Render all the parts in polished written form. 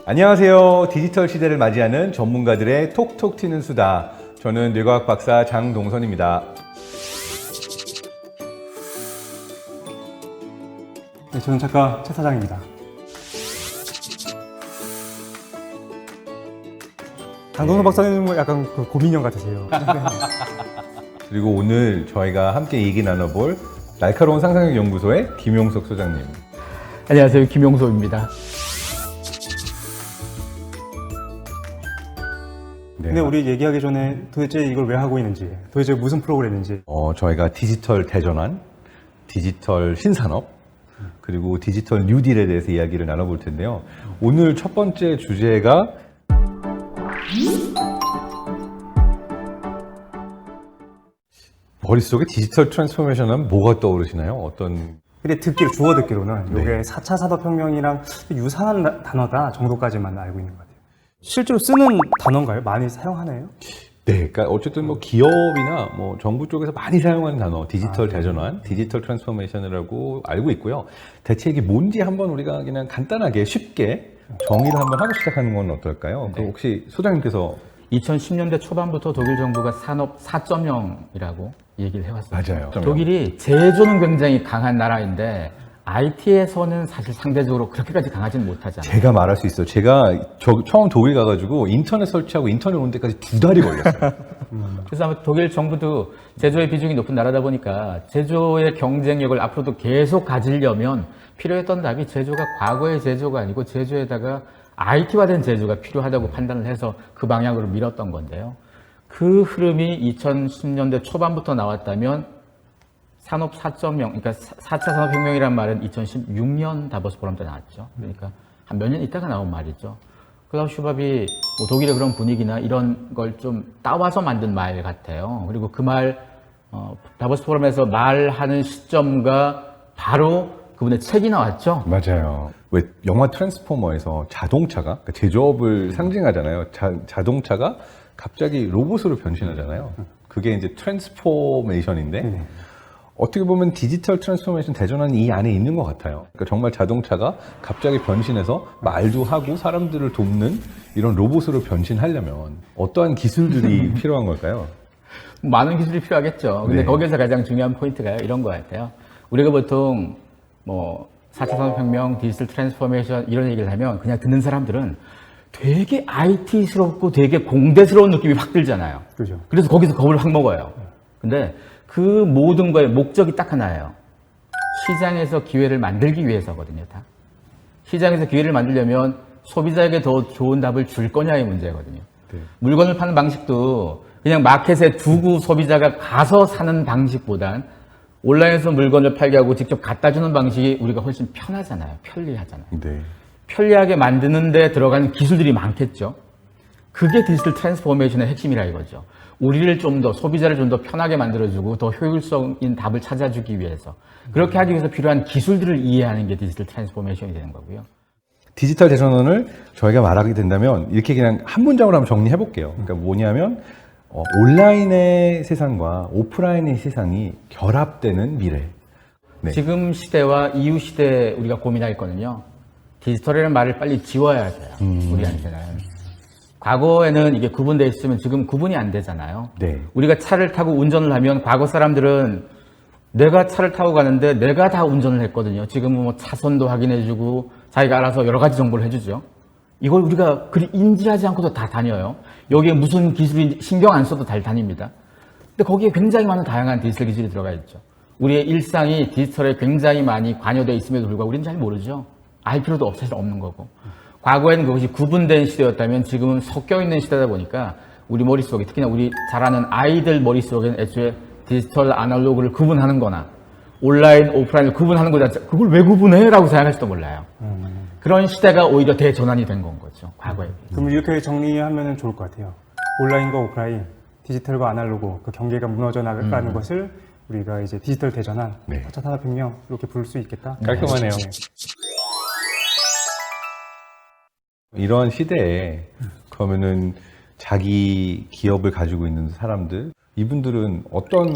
안녕하세요. 디지털 시대를 맞이하는 전문가들의 톡톡 튀는 수다. 저는 뇌과학 박사 장동선입니다. 네, 저는 작가 최 사장입니다. 장동선 박사님은 약간 그 고민형 같으세요. 그리고 오늘 저희가 함께 얘기 나눠볼 날카로운 상상력 연구소의 김용석 소장님. 안녕하세요. 김용석입니다. 네. 근데 우리 얘기하기 전에 도대체 이걸 왜 하고 있는지, 도대체 무슨 프로그램인지. 저희가 디지털 대전환, 디지털 신산업, 그리고 디지털 뉴딜에 대해서 이야기를 나눠볼 텐데요. 오늘 첫 번째 주제가 머릿속에 디지털 트랜스포메이션 하면 뭐가 떠오르시나요? 어떤? 근데 주워 듣기로는 네. 이게 4차 산업혁명이랑 유사한 단어다 정도까지만 알고 있는 것 같아요. 실제로 쓰는 단어인가요? 많이 사용하나요? 네, 그러니까 어쨌든 뭐 기업이나 뭐 정부 쪽에서 많이 사용하는 단어, 디지털 대전환, 디지털 트랜스포메이션이라고 알고 있고요. 대체 이게 뭔지 한번 우리가 그냥 간단하게 쉽게 정의를 한번 하고 시작하는 건 어떨까요? 그 혹시 소장님께서 2010년대 초반부터 독일 정부가 산업 4.0이라고 얘기를 해왔어요. 맞아요. 독일이 제조는 굉장히 강한 나라인데 IT에서는 사실 상대적으로 그렇게까지 강하지는 못하잖아요. 제가 말할 수 있어요. 제가 처음 독일 가가지고 인터넷 설치하고 인터넷 오는 데까지 2달이 걸렸어요. 그래서 아마 독일 정부도 제조의 비중이 높은 나라다 보니까 제조의 경쟁력을 앞으로도 계속 가지려면 필요했던 답이 제조가 과거의 제조가 아니고 제조에다가 IT화된 제조가 필요하다고 판단을 해서 그 방향으로 밀었던 건데요. 그 흐름이 2010년대 초반부터 나왔다면 산업 4.0, 그러니까 4차 산업혁명이란 말은 2016년 다보스 포럼 때 나왔죠. 그러니까 한 몇 년 있다가 나온 말이죠. 클라우스 슈밥이 뭐 독일의 그런 분위기나 이런 걸 좀 따와서 만든 말 같아요. 그리고 그 말, 다보스 포럼에서 말하는 시점과 바로 그분의 책이 나왔죠. 맞아요. 왜 영화 트랜스포머에서 자동차가 그러니까 제조업을 상징하잖아요. 자동차가 갑자기 로봇으로 변신하잖아요. 그게 이제 트랜스포메이션인데 어떻게 보면 디지털 트랜스포메이션 대전환이 이 안에 있는 것 같아요. 그러니까 정말 자동차가 갑자기 변신해서 말도 하고 사람들을 돕는 이런 로봇으로 변신하려면 어떠한 기술들이 필요한 걸까요? 많은 기술이 필요하겠죠. 근데 네. 거기에서 가장 중요한 포인트가 이런 것 같아요. 우리가 보통 뭐 4차 산업혁명, 디지털 트랜스포메이션 이런 얘기를 하면 그냥 듣는 사람들은 되게 IT스럽고 되게 공대스러운 느낌이 확 들잖아요. 그죠. 그래서 거기서 겁을 확 먹어요. 근데 그 모든 거의 목적이 딱 하나예요. 시장에서 기회를 만들기 위해서거든요, 다. 시장에서 기회를 만들려면 소비자에게 더 좋은 답을 줄 거냐의 문제거든요. 네. 물건을 파는 방식도 그냥 마켓에 두고 소비자가 가서 사는 방식보단 온라인에서 물건을 팔게 하고 직접 갖다 주는 방식이 우리가 훨씬 편하잖아요. 편리하잖아요. 네. 편리하게 만드는 데 들어가는 기술들이 많겠죠. 그게 디지털 트랜스포메이션의 핵심이라 이거죠. 우리를 좀 더, 소비자를 좀 더 편하게 만들어주고 더 효율적인 답을 찾아주기 위해서 그렇게 하기 위해서 필요한 기술들을 이해하는 게 디지털 트랜스포메이션이 되는 거고요. 디지털 대전환을 저희가 말하게 된다면 이렇게 그냥 한 문장으로 한번 정리해 볼게요. 그러니까 뭐냐면 온라인의 세상과 오프라인의 세상이 결합되는 미래. 네. 지금 시대와 이후 시대 우리가 고민할 거는요. 디지털이라는 말을 빨리 지워야 돼요. 우리한테는. 과거에는 이게 구분되어 있으면 지금 구분이 안 되잖아요. 네. 우리가 차를 타고 운전을 하면 과거 사람들은 내가 차를 타고 가는데 내가 다 운전을 했거든요. 지금은 뭐 차선도 확인해주고 자기가 알아서 여러 가지 정보를 해주죠. 이걸 우리가 그리 인지하지 않고도 다 다녀요. 여기에 무슨 기술이 신경 안 써도 잘 다닙니다. 근데 거기에 굉장히 많은 다양한 디지털 기술이 들어가 있죠. 우리의 일상이 디지털에 굉장히 많이 관여되어 있음에도 불구하고 우리는 잘 모르죠. 알 필요도 사실 없는 거고. 과거에는 그것이 구분된 시대였다면 지금은 섞여 있는 시대다 보니까 우리 머릿속에 특히나 우리 잘 아는 아이들 머릿속에는 애초에 디지털 아날로그를 구분하는 거나 온라인 오프라인을 구분하는 거자 그걸 왜 구분해? 라고 생각할지도 몰라요. 그런 시대가 오히려 대전환이 된 건 거죠. 과거에. 그럼 이렇게 정리하면 좋을 것 같아요. 온라인과 오프라인, 디지털과 아날로그, 그 경계가 무너져 나가는 것을 우리가 이제 디지털 대전환, 네. 4차 산업혁명 이렇게 부를 수 있겠다. 깔끔하네요. 네. 이러한 시대에 그러면은 자기 기업을 가지고 있는 사람들, 이분들은 어떤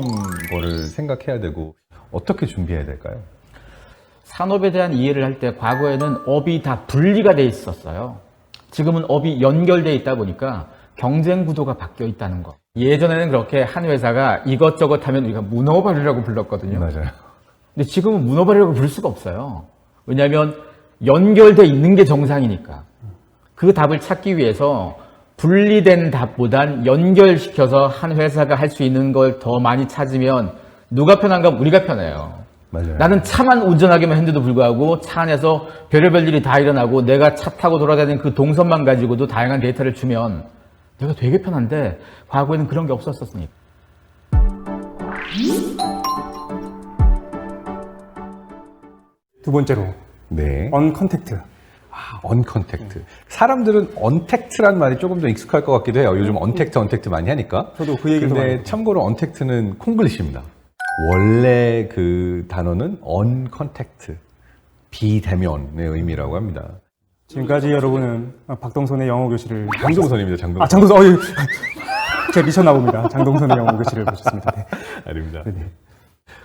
거를 생각해야 되고 어떻게 준비해야 될까요? 산업에 대한 이해를 할 때 과거에는 업이 다 분리가 돼 있었어요. 지금은 업이 연결돼 있다 보니까 경쟁 구도가 바뀌어 있다는 거. 예전에는 그렇게 한 회사가 이것저것 하면 우리가 문어발이라고 불렀거든요. 맞아요. 근데 지금은 문어발이라고 부를 수가 없어요. 왜냐하면 연결돼 있는 게 정상이니까. 그 답을 찾기 위해서 분리된 답보단 연결시켜서 한 회사가 할 수 있는 걸 더 많이 찾으면 누가 편한가? 우리가 편해요. 맞아요. 나는 차만 운전하기만 했는데도 불구하고 차 안에서 별의별 일이 다 일어나고 내가 차 타고 돌아다니는 그 동선만 가지고도 다양한 데이터를 주면 내가 되게 편한데 과거에는 그런 게 없었으니까. 두 번째로 네. 언컨택트. 언컨택트. 사람들은 언택트라는 말이 조금 더 익숙할 것 같기도 해요. 요즘 언택트 많이 하니까. 저도 그 얘기를 많이 근데 해요. 참고로 언택트는 콩글리시입니다. 원래 그 단어는 언컨택트, 비대면의 의미라고 합니다. 지금까지 여러분은 박동선의 영어 교실을 장동선입니다. 장동선. 장동선 제가 미쳤나 봅니다. 장동선의 영어 교실을 보셨습니다. 네. 아닙니다. 네네.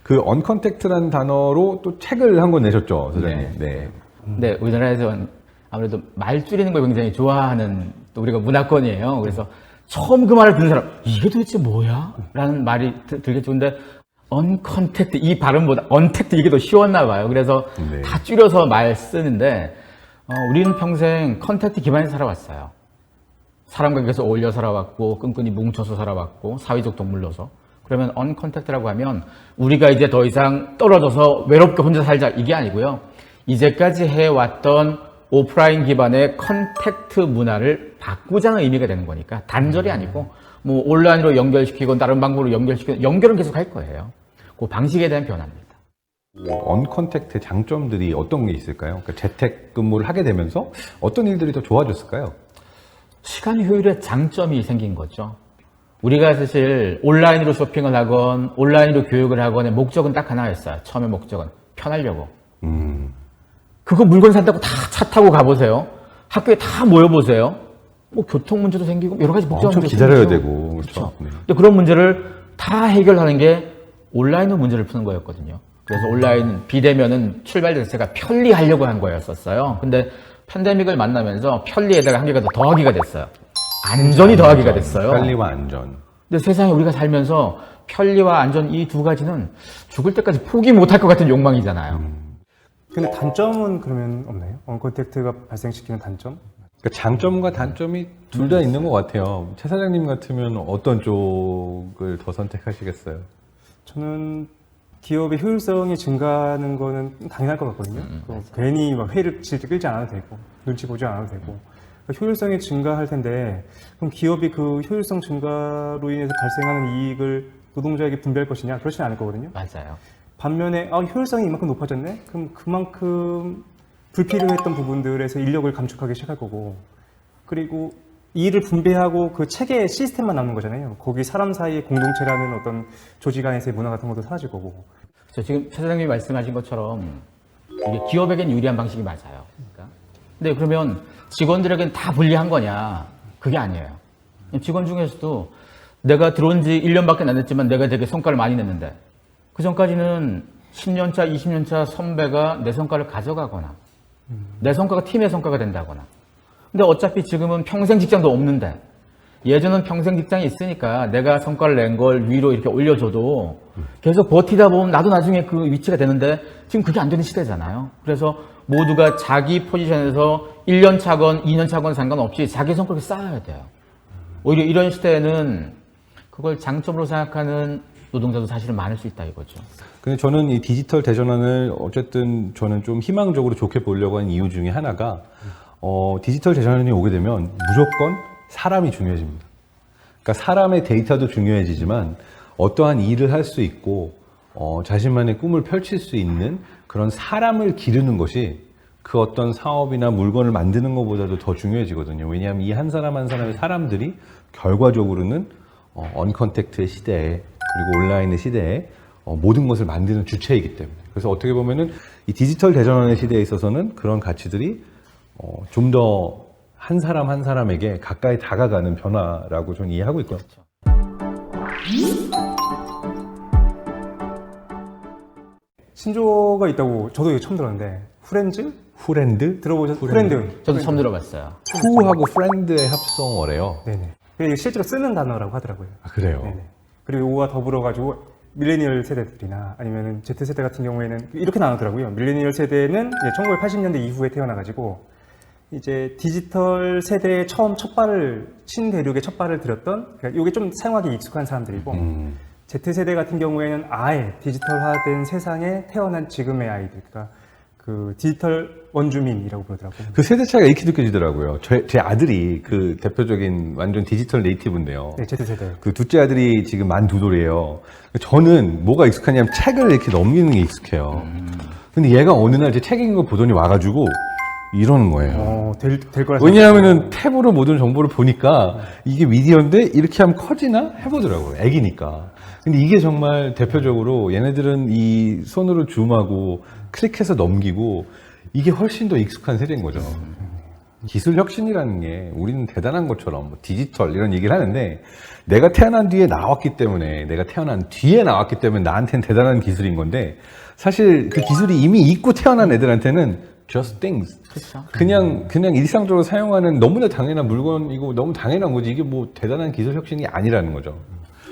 그 언컨택트라는 단어로 또 책을 한 권 내셨죠, 소장님. 네. 근데 우리나라에서는 아무래도 말 줄이는 걸 굉장히 좋아하는 또 우리가 문화권이에요. 그래서 처음 그 말을 듣는 사람 이게 도대체 뭐야? 라는 말이 들겠죠. 근데 언컨택트 이 발음보다 언택트 이게 더 쉬웠나 봐요. 그래서 네. 다 줄여서 말 쓰는데 우리는 평생 컨택트 기반에서 살아왔어요. 사람과 계속 어울려 살아왔고 끈끈이 뭉쳐서 살아왔고 사회적 동물로서. 그러면 언컨택트라고 하면 우리가 이제 더 이상 떨어져서 외롭게 혼자 살자 이게 아니고요. 이제까지 해왔던 오프라인 기반의 컨택트 문화를 바꾸자는 의미가 되는 거니까 단절이 아니고 뭐 온라인으로 연결시키고 다른 방법으로 연결시키고 연결은 계속 할 거예요. 그 방식에 대한 변화입니다. 언컨택트의 장점들이 어떤 게 있을까요? 그러니까 재택근무를 하게 되면서 어떤 일들이 더 좋아졌을까요? 시간 효율의 장점이 생긴 거죠. 우리가 사실 온라인으로 쇼핑을 하건 온라인으로 교육을 하건의 목적은 딱 하나였어요. 처음에 목적은 편하려고. 그거 물건 산다고 다 차 타고 가보세요. 학교에 다 모여보세요. 뭐 교통 문제도 생기고 여러 가지 복잡한 엄청 문제가 기다려야 생기죠. 되고. 그렇죠. 네. 근데 그런 문제를 다 해결하는 게 온라인으로 문제를 푸는 거였거든요. 그래서 온라인 비대면은 출발 자체가 편리하려고 한 거였었어요. 근데 팬데믹을 만나면서 편리에다가 한 개가 더 더하기가 됐어요. 안전이 더하기가 됐어요. 편리와 안전. 근데 세상에 우리가 살면서 편리와 안전 이 두 가지는 죽을 때까지 포기 못할 것 같은 욕망이잖아요. 근데 단점은 그러면 없나요? 언컨택트가 발생시키는 단점? 그러니까 장점과 단점이 둘 다 있는 것 같아요. 최 사장님 같으면 어떤 쪽을 더 선택하시겠어요? 저는 기업의 효율성이 증가하는 거는 당연할 것 같거든요. 괜히 막 회의를 질질 끌지 않아도 되고 눈치 보지 않아도 되고 그러니까 효율성이 증가할 텐데 그럼 기업이 그 효율성 증가로 인해서 발생하는 이익을 노동자에게 분배할 것이냐? 그렇지는 않을 거거든요. 맞아요. 반면에 효율성이 이만큼 높아졌네? 그럼 그만큼 불필요했던 부분들에서 인력을 감축하기 시작할 거고 그리고 이 일을 분배하고 그 체계 시스템만 남는 거잖아요. 거기 사람 사이의 공동체라는 어떤 조직 안에서의 문화 같은 것도 사라질 거고. 지금 최 사장님이 말씀하신 것처럼 이게 기업에겐 유리한 방식이 맞아요. 그러니까. 근데 그러면 직원들에겐 다 불리한 거냐? 그게 아니에요. 직원 중에서도 내가 들어온 지 1년밖에 안 됐지만 내가 되게 성과를 많이 냈는데 그 전까지는 10년차, 20년차 선배가 내 성과를 가져가거나 내 성과가 팀의 성과가 된다거나 근데 어차피 지금은 평생 직장도 없는데 예전은 평생 직장이 있으니까 내가 성과를 낸 걸 위로 이렇게 올려줘도 계속 버티다 보면 나도 나중에 그 위치가 되는데 지금 그게 안 되는 시대잖아요. 그래서 모두가 자기 포지션에서 1년 차건 2년 차건 상관없이 자기 성과를 쌓아야 돼요. 오히려 이런 시대에는 그걸 장점으로 생각하는 노동자도 사실은 많을 수 있다 이거죠. 근데 저는 이 디지털 대전환을 어쨌든 저는 좀 희망적으로 좋게 보려고 하는 이유 중에 하나가 디지털 대전환이 오게 되면 무조건 사람이 중요해집니다. 그러니까 사람의 데이터도 중요해지지만 어떠한 일을 할 수 있고 자신만의 꿈을 펼칠 수 있는 그런 사람을 기르는 것이 그 어떤 사업이나 물건을 만드는 것보다도 더 중요해지거든요. 왜냐하면 이 한 사람 한 사람의 사람들이 결과적으로는 언컨택트의 시대에 그리고 온라인의 시대에 모든 것을 만드는 주체이기 때문에 그래서 어떻게 보면은 이 디지털 대전환의 시대에 있어서는 그런 가치들이 좀 더 한 사람 한 사람에게 가까이 다가가는 변화라고 저는 이해하고 있고요. 신조어가 있다고 저도 이거 처음 들었는데 후렌즈? 후렌드? 들어보셨어요? 후렌드. 저도 처음 들어봤어요. 후하고 프렌드의 합성어래요. 네네. 이게 실제로 쓰는 단어라고 하더라고요. 아, 그래요? 네네. 그리고 이거와 더불어가지고 밀레니얼 세대들이나 아니면 Z세대 같은 경우에는 이렇게 나누더라고요. 밀레니얼 세대는 1980년대 이후에 태어나가지고 이제 디지털 세대에 처음 신대륙의 첫 발을 들였던, 그러니까 이게 좀 사용하기 익숙한 사람들이고, Z세대 같은 경우에는 아예 디지털화된 세상에 태어난 지금의 아이들, 그러니까 그 디지털 원주민이라고 부르더라고요. 그 세대 차이가 이렇게 느껴지더라고요. 제 아들이 그 대표적인 완전 디지털 네이티브인데요. 네, Z세대. 그 둘째 아들이 지금 만 2돌이에요. 저는 뭐가 익숙하냐면 책을 이렇게 넘기는 게 익숙해요. 근데 얘가 어느 날 제 책 읽는 거 보더니 와가지고 이러는 거예요. 될 거라. 왜냐하면은 탭으로 모든 정보를 보니까 이게 미디어인데 이렇게 하면 커지나 해보더라고요. 애기니까. 근데 이게 정말 대표적으로 얘네들은 이 손으로 줌하고 클릭해서 넘기고 이게 훨씬 더 익숙한 세대인 거죠. 기술 혁신이라는 게 우리는 대단한 것처럼 뭐 디지털 이런 얘기를 하는데 내가 태어난 뒤에 나왔기 때문에 나한테는 대단한 기술인 건데 사실 그 기술이 이미 있고 태어난 애들한테는 just things. 그렇죠. 그냥 일상적으로 사용하는 너무나 당연한 물건이고 너무 당연한 거지 이게 뭐 대단한 기술 혁신이 아니라는 거죠.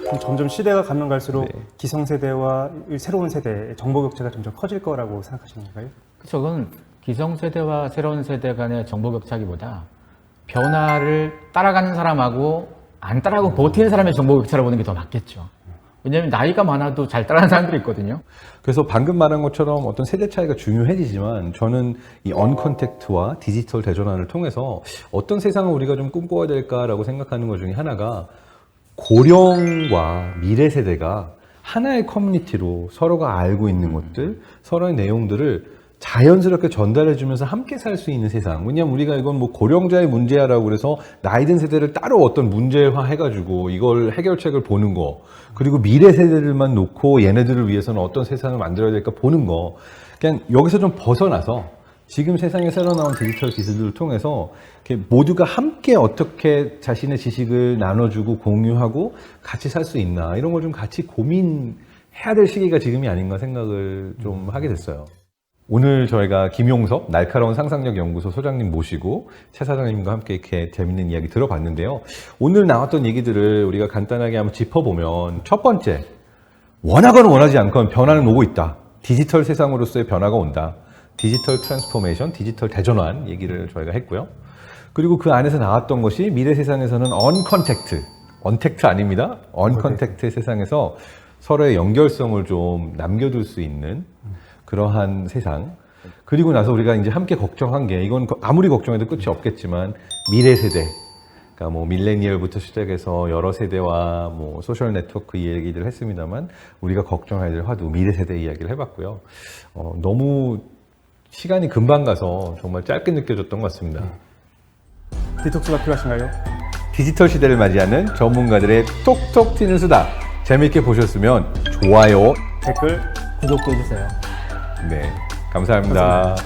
그럼 점점 시대가 가면 갈수록 네. 기성세대와 이 새로운 세대의 정보 격차가 점점 커질 거라고 생각하시는 건가요? 그렇죠. 그건 기성세대와 새로운 세대 간의 정보 격차기보다 변화를 따라가는 사람하고 안 따라가고 버티는 사람의 정보 격차를 보는 게 더 맞겠죠. 왜냐하면 나이가 많아도 잘 따라가는 사람들이 있거든요. 그래서 방금 말한 것처럼 어떤 세대 차이가 중요해지지만 저는 이 언컨택트와 디지털 대전환을 통해서 어떤 세상을 우리가 좀 꿈꿔야 될까라고 생각하는 것 중에 하나가 고령과 미래 세대가 하나의 커뮤니티로 서로가 알고 있는 것들, 서로의 내용들을 자연스럽게 전달해주면서 함께 살 수 있는 세상. 왜냐면 우리가 이건 뭐 고령자의 문제야라고 그래서 나이 든 세대를 따로 어떤 문제화 해가지고 이걸 해결책을 보는 거. 그리고 미래 세대들만 놓고 얘네들을 위해서는 어떤 세상을 만들어야 될까 보는 거. 그냥 여기서 좀 벗어나서 지금 세상에 새로 나온 디지털 기술들을 통해서 이렇게 모두가 함께 어떻게 자신의 지식을 나눠주고 공유하고 같이 살 수 있나. 이런 걸 좀 같이 고민해야 될 시기가 지금이 아닌가 생각을 좀 하게 됐어요. 오늘 저희가 김용섭 날카로운 상상력 연구소 소장님 모시고 최 사장님과 함께 이렇게 재밌는 이야기 들어봤는데요. 오늘 나왔던 얘기들을 우리가 간단하게 한번 짚어보면 첫 번째, 원하건 원하지 않건 변화는 오고 있다. 디지털 세상으로서의 변화가 온다. 디지털 트랜스포메이션, 디지털 대전환 얘기를 저희가 했고요. 그리고 그 안에서 나왔던 것이 미래 세상에서는 언택트 아닙니다. 언컨택트 세상에서 서로의 연결성을 좀 남겨둘 수 있는 그러한 세상. 그리고 나서 우리가 이제 함께 걱정한 게 이건 아무리 걱정해도 끝이 없겠지만 미래 세대. 그러니까 뭐 밀레니얼부터 시작해서 여러 세대와 뭐 소셜 네트워크 얘기를 했습니다만 우리가 걱정해야 될 화두 미래 세대 이야기를 해봤고요. 너무 시간이 금방 가서 정말 짧게 느껴졌던 것 같습니다. 디톡스가 필요하신가요? 디지털 시대를 맞이하는 전문가들의 톡톡 튀는 수다. 재밌게 보셨으면 좋아요, 댓글 구독도 해주세요. 네, 감사합니다.